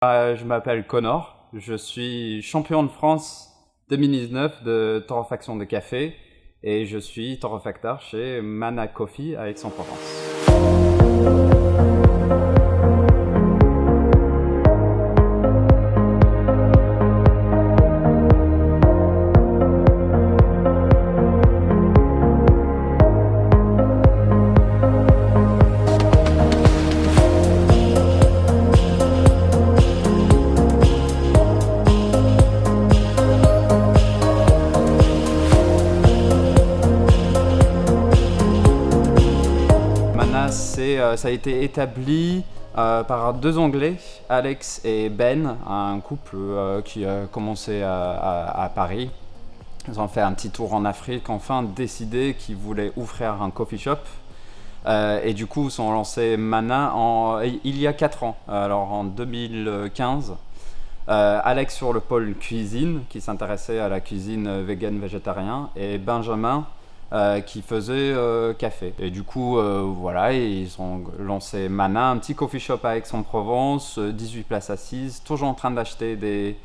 Je m'appelle Connor, je suis champion de France 2019 de torréfaction de café et je suis torréfacteur chez Mana Coffee à Aix-en-Provence. Ça a été établi par deux Anglais, Alex et Ben, un couple qui a commencé à Paris. Ils ont fait un petit tour en Afrique, enfin décidé qu'ils voulaient ouvrir un coffee shop. Et du coup, ils sont lancés Mana il y a 4 ans, alors en 2015. Alex sur le pôle cuisine, qui s'intéressait à la cuisine vegan végétarien, et Benjamin qui faisait café. Et du coup, voilà, ils ont lancé Mana, un petit coffee shop à Aix-en-Provence, 18 places assises, toujours en train d'acheter des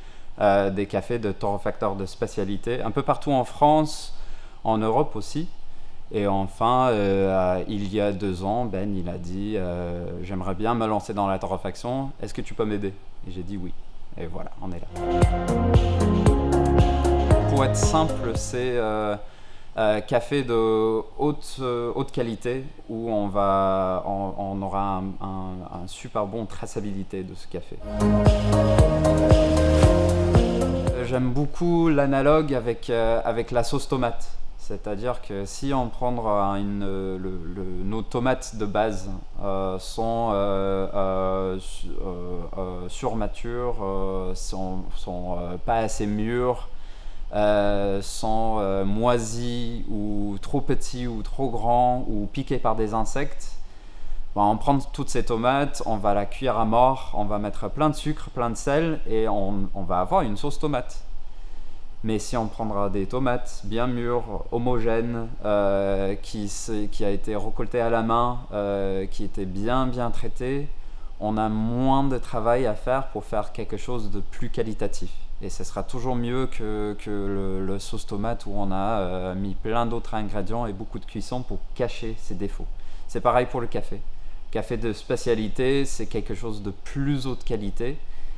cafés de torréfacteurs de spécialité, un peu partout en France, en Europe aussi. Et enfin, il y a 2 ans, Ben, il a dit j'aimerais bien me lancer dans la torréfaction, est-ce que tu peux m'aider? Et j'ai dit oui. Et voilà, on est là. Pour être simple, c'est café de haute qualité où on aura un super bon traçabilité de ce café. J'aime beaucoup l'analogue avec la sauce tomate. C'est-à-dire que si on prend nos tomates de base sont surmatures, sont pas assez mûres, sont moisis ou trop petits ou trop grands ou piqués par des insectes, on prend toutes ces tomates, on va la cuire à mort, on va mettre plein de sucre, plein de sel et on va avoir une sauce tomate. Mais si on prendra des tomates bien mûres, homogènes, qui a été récoltée à la main, qui était bien traitée, on a moins de travail à faire pour faire quelque chose de plus qualitatif. Et ce sera toujours mieux que le sauce tomate où on a mis plein d'autres ingrédients et beaucoup de cuisson pour cacher ses défauts. C'est pareil pour le café. Café de spécialité, c'est quelque chose de plus haute qualité.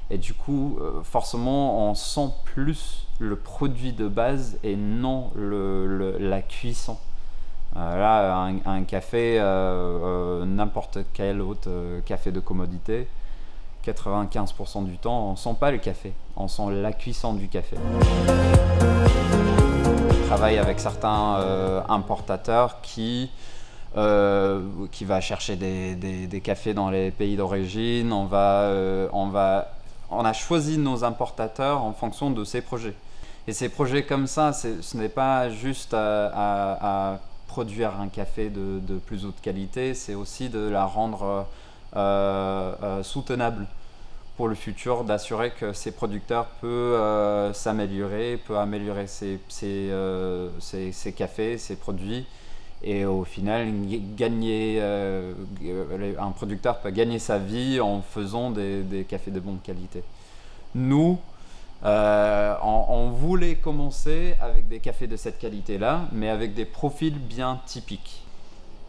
Et du coup, forcément, on sent plus le produit de base et non la cuisson. Là, un café, n'importe quel autre café de commodité, 95% du temps, on ne sent pas le café, on sent la cuisson du café. Je travaille avec certains importateurs qui va chercher des cafés dans les pays d'origine. On a choisi nos importateurs en fonction de ces projets. Et ces projets comme ça, ce n'est pas juste à produire un café de plus haute qualité, c'est aussi de la rendre soutenable pour le futur, d'assurer que ces producteurs peuvent s'améliorer, peuvent améliorer ses cafés, ses produits. Et au final, un producteur peut gagner sa vie en faisant des cafés de bonne qualité. Nous, on voulait commencer avec des cafés de cette qualité-là, mais avec des profils bien typiques.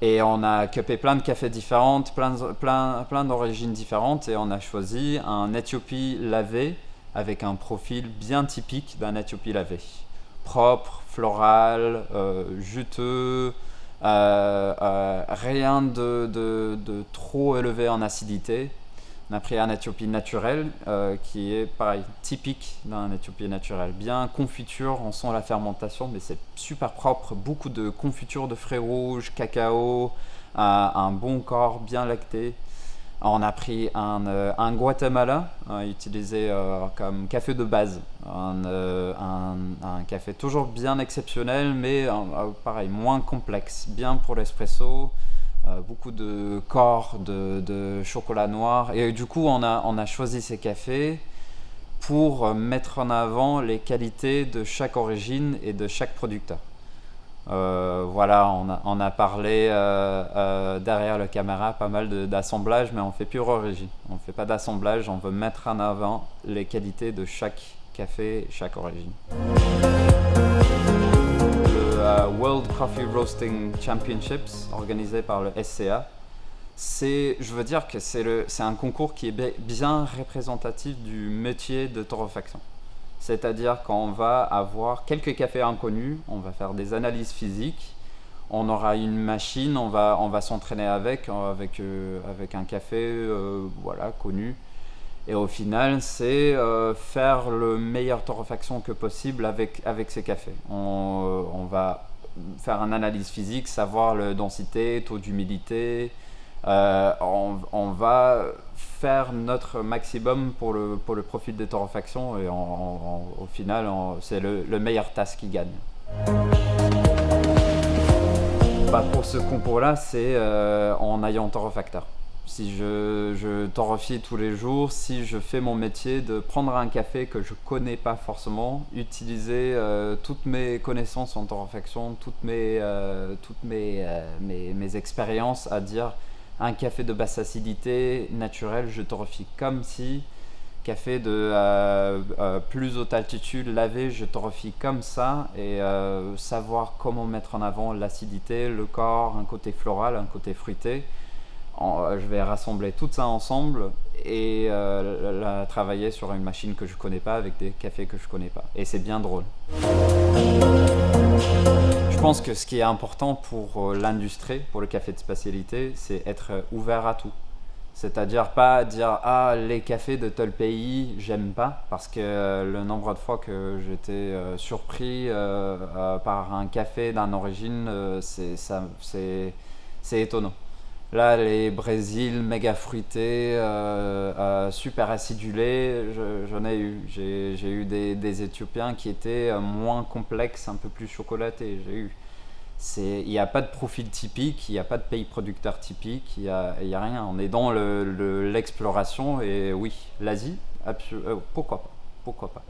Et on a cupé plein de cafés différents, plein d'origines différentes, et on a choisi un Éthiopie lavé avec un profil bien typique d'un Éthiopie lavé. Propre, floral, juteux, rien de trop élevé en acidité. On a pris un Éthiopie naturel qui est pareil, typique d'un Éthiopie naturel. Bien confiture, on sent la fermentation, mais c'est super propre. Beaucoup de confiture de fruits rouges, cacao, un bon corps bien lacté. On a pris un Guatemala utilisé comme café de base. Un café toujours bien exceptionnel, mais pareil, moins complexe. Bien pour l'espresso. Beaucoup de corps de chocolat noir. Et du coup, on a choisi ces cafés pour mettre en avant les qualités de chaque origine et de chaque producteur. Voilà, on a parlé derrière la caméra pas mal d'assemblage, mais on fait pure origine. On ne fait pas d'assemblage, on veut mettre en avant les qualités de chaque café, chaque origine. Le World Coffee Roasting Championships, organisé par le SCA, je veux dire que c'est un concours qui est bien représentatif du métier de torréfaction. C'est-à-dire qu'on va avoir quelques cafés inconnus, on va faire des analyses physiques, on aura une machine, on va s'entraîner avec un café voilà, connu. Et au final, c'est faire le meilleur torréfaction que possible avec ces cafés. On va faire une analyse physique, savoir la densité, taux d'humidité. On va faire notre maximum pour le profil de torréfaction et au final, c'est le meilleur tasse qui gagne. Pour ce concours-là, c'est en ayant torréfacteur. Si je torréfie tous les jours, si je fais mon métier de prendre un café que je ne connais pas forcément, utiliser toutes mes connaissances en torréfaction, toutes mes expériences à dire un café de basse acidité naturel, je torréfie comme si café de plus haute altitude lavé, je torréfie comme ça et savoir comment mettre en avant l'acidité, le corps, un côté floral, un côté fruité. Je vais rassembler tout ça ensemble et travailler sur une machine que je connais pas avec des cafés que je connais pas. Et c'est bien drôle. Je pense que ce qui est important pour l'industrie, pour le café de spécialité, c'est être ouvert à tout. C'est-à-dire pas dire les cafés de tel pays j'aime pas, parce que le nombre de fois que j'étais surpris par un café d'une origine, c'est étonnant. Là, les Brésil méga fruités, super acidulés, j'en ai eu. J'ai eu des Éthiopiens qui étaient moins complexes, un peu plus chocolatés. Il n'y a pas de profil typique, il n'y a pas de pays producteur typique, il y a rien. On est dans l'exploration et oui, l'Asie, pourquoi pas.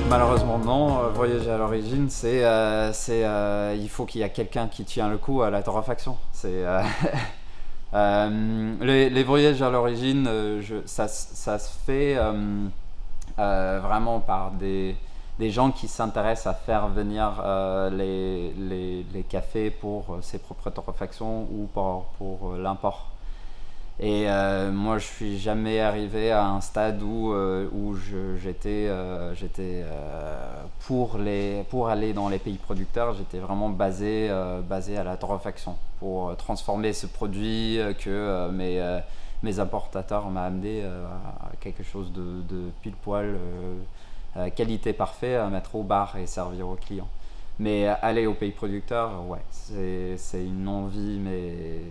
Malheureusement non, voyager à l'origine, il faut qu'il y ait quelqu'un qui tient le coup à la torréfaction. Les voyages à l'origine, ça se fait vraiment par des gens qui s'intéressent à faire venir les cafés pour ses propres torréfactions ou pour l'import. Et moi, je suis jamais arrivé à un stade où j'étais pour aller dans les pays producteurs. J'étais vraiment basé à la torréfaction pour transformer ce produit que mes importateurs m'ont amené à quelque chose de pile poil, qualité parfaite à mettre au bar et servir aux clients. Mais aller au pays producteur, ouais, c'est une envie mais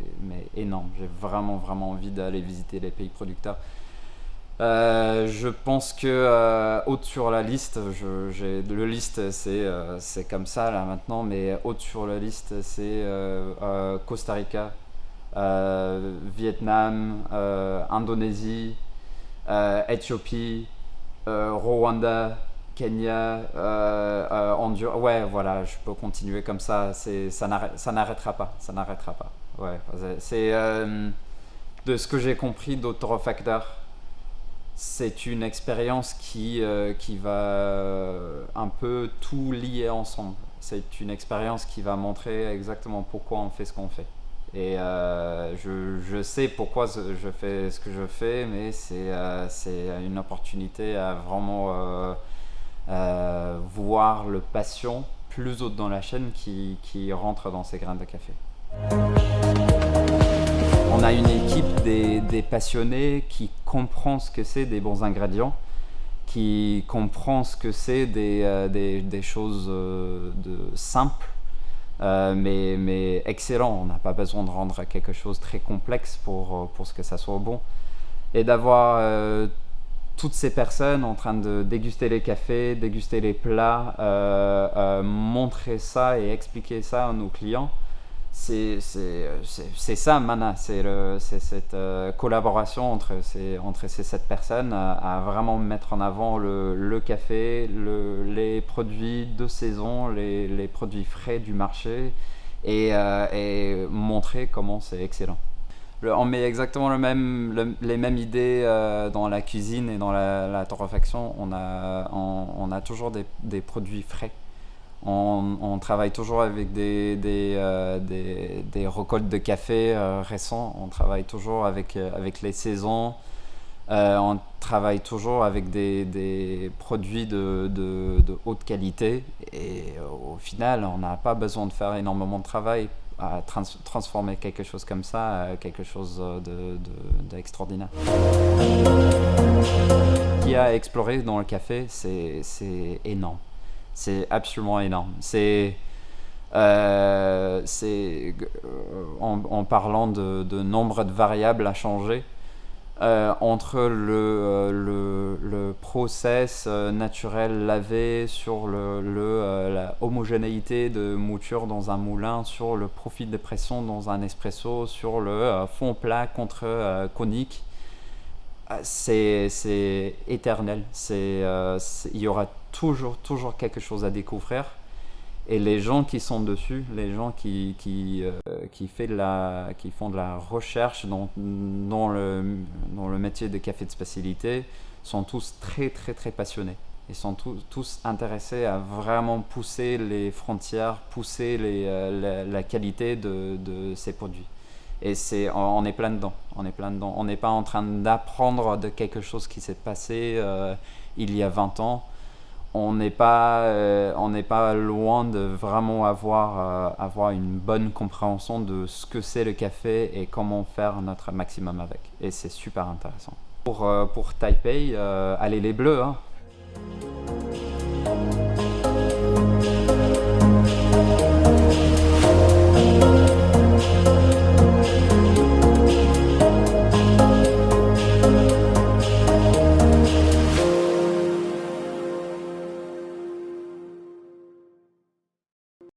énorme. J'ai vraiment envie d'aller visiter les pays producteurs. Je pense que haute sur la liste, le liste c'est comme ça là maintenant, mais haute sur la liste c'est Costa Rica, Vietnam, Indonésie, Éthiopie, Rwanda, Kenya, Honduras. Ouais, voilà, je peux continuer comme ça. Ça n'arrêtera pas. Ouais, c'est de ce que j'ai compris d'Autorefactor, c'est une expérience qui va un peu tout lier ensemble. C'est une expérience qui va montrer exactement pourquoi on fait ce qu'on fait. Et je sais pourquoi je fais ce que je fais, mais c'est une opportunité à vraiment voir le passion plus haut dans la chaîne qui rentre dans ces grains de café. On a une équipe des passionnés qui comprend ce que c'est des bons ingrédients, qui comprend ce que c'est des choses simples, mais excellent. On n'a pas besoin de rendre quelque chose très complexe pour ce que ça soit bon. Et d'avoir toutes ces personnes en train de déguster les cafés, déguster les plats, montrer ça et expliquer ça à nos clients, c'est ça Mana, c'est cette collaboration entre ces 7 personnes à vraiment mettre en avant le café, les produits de saison, les produits frais du marché et montrer comment c'est excellent. On met exactement les mêmes idées dans la cuisine et dans la torréfaction. On a toujours des produits frais. On travaille toujours avec des récoltes de café récents. On travaille toujours avec les saisons. On travaille toujours avec des produits de haute qualité. Et au final, on n'a pas besoin de faire énormément de travail à transformer quelque chose comme ça à quelque chose d'extraordinaire. Ce qu'il y a à explorer dans le café, c'est énorme. C'est absolument énorme. En parlant de nombre de variables à changer, entre le process naturel lavé, sur la homogénéité de mouture dans un moulin, sur le profil de pression dans un espresso, sur le fond plat contre conique, c'est éternel. Il y aura toujours quelque chose à découvrir. Et les gens qui sont dessus, les gens qui font de la recherche dans le métier de café de spécialité sont tous très très très passionnés. Ils sont tous intéressés à vraiment pousser les frontières, pousser la qualité de ces produits. Et on est plein dedans. On n'est pas en train d'apprendre de quelque chose qui s'est passé il y a 20 ans. On n'est pas loin de vraiment avoir une bonne compréhension de ce que c'est le café et comment faire notre maximum avec. Et c'est super intéressant. Pour Taipei, allez les Bleus, hein.